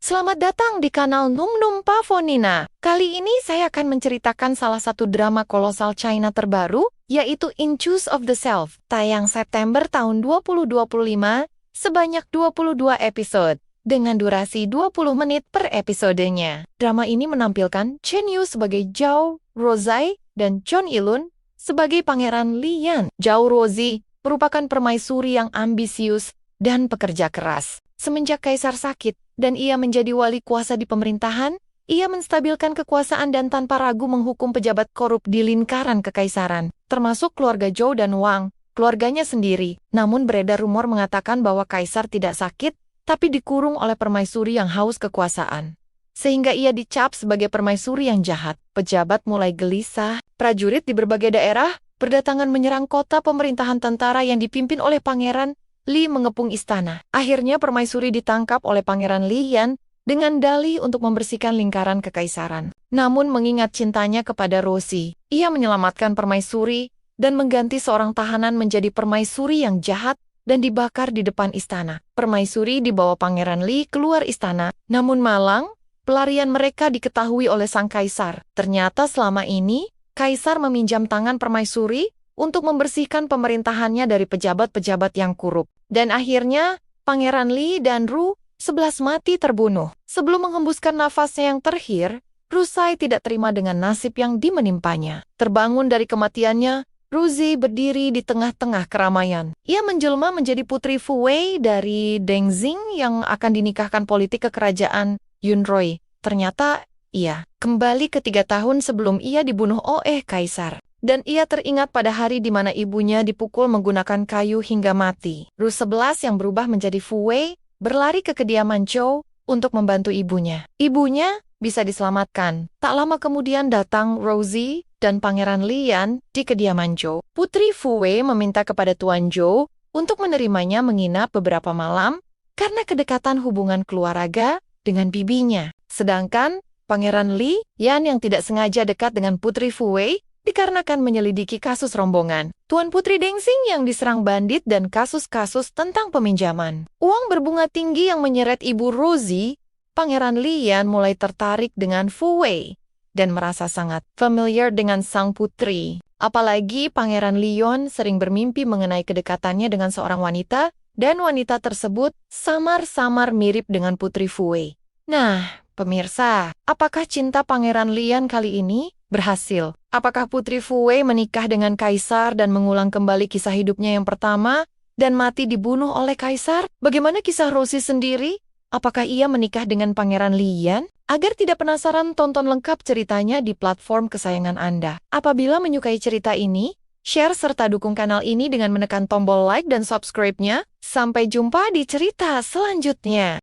Selamat datang di kanal Num Num Pavonina. Kali ini saya akan menceritakan salah satu drama kolosal China terbaru, yaitu Inches of the Self, tayang September tahun 2025, sebanyak 22 episode, dengan durasi 20 menit per episodenya. Drama ini menampilkan Chen Yu sebagai Zhao Rozai dan Chon Ilun sebagai Pangeran Lian. Zhao Rozai merupakan permaisuri yang ambisius dan pekerja keras. Semenjak kaisar sakit dan ia menjadi wali kuasa di pemerintahan, ia menstabilkan kekuasaan dan tanpa ragu menghukum pejabat korup di lingkaran kekaisaran, termasuk keluarga Zhou dan Wang, keluarganya sendiri. Namun beredar rumor mengatakan bahwa kaisar tidak sakit, tapi dikurung oleh permaisuri yang haus kekuasaan. Sehingga ia dicap sebagai permaisuri yang jahat. Pejabat mulai gelisah, prajurit di berbagai daerah berdatangan menyerang kota pemerintahan tentara yang dipimpin oleh Pangeran Li mengepung istana. Akhirnya permaisuri ditangkap oleh Pangeran Lian dengan dalih untuk membersihkan lingkaran kekaisaran. Namun mengingat cintanya kepada Rosie, ia menyelamatkan permaisuri dan mengganti seorang tahanan menjadi permaisuri yang jahat dan dibakar di depan istana. Permaisuri dibawa Pangeran Li keluar istana, namun malang, pelarian mereka diketahui oleh sang kaisar. Ternyata selama ini, kaisar meminjam tangan permaisuri untuk membersihkan pemerintahannya dari pejabat-pejabat yang korup. Dan akhirnya, Pangeran Li dan Ru 11 mati terbunuh. Sebelum menghembuskan nafasnya yang terakhir, Rusai tidak terima dengan nasib yang dimenimpanya. Terbangun dari kematiannya, Ruzi berdiri di tengah-tengah keramaian. Ia menjelma menjadi putri Fu Wei dari Deng Xing yang akan dinikahkan politik ke kerajaan Yunrui. Ternyata, ia kembali ke 3 tahun sebelum ia dibunuh oleh kaisar. Dan ia teringat pada hari di mana ibunya dipukul menggunakan kayu hingga mati. Ru 11 yang berubah menjadi Fu Wei berlari ke kediaman Zhou untuk membantu ibunya. Ibunya bisa diselamatkan. Tak lama kemudian datang Rosie dan Pangeran Lian di kediaman Zhou. Putri Fu Wei meminta kepada Tuan Zhou untuk menerimanya menginap beberapa malam karena kedekatan hubungan keluarga dengan bibinya. Sedangkan Pangeran Lian yang tidak sengaja dekat dengan Putri Fu Wei dikarenakan menyelidiki kasus rombongan Tuan Putri Deng Xing yang diserang bandit dan kasus-kasus tentang peminjaman uang berbunga tinggi yang menyeret ibu Rosie. Pangeran Lian mulai tertarik dengan Fu Wei dan merasa sangat familiar dengan sang putri. Apalagi Pangeran Lian sering bermimpi mengenai kedekatannya dengan seorang wanita, dan wanita tersebut samar-samar mirip dengan Putri Fu Wei. Nah, pemirsa, apakah cinta Pangeran Lian kali ini berhasil? Apakah Putri Fu Wei menikah dengan kaisar dan mengulang kembali kisah hidupnya yang pertama dan mati dibunuh oleh kaisar? Bagaimana kisah Rosie sendiri? Apakah ia menikah dengan Pangeran Lian? Agar tidak penasaran, tonton lengkap ceritanya di platform kesayangan Anda. Apabila menyukai cerita ini, share serta dukung kanal ini dengan menekan tombol like dan subscribe-nya. Sampai jumpa di cerita selanjutnya.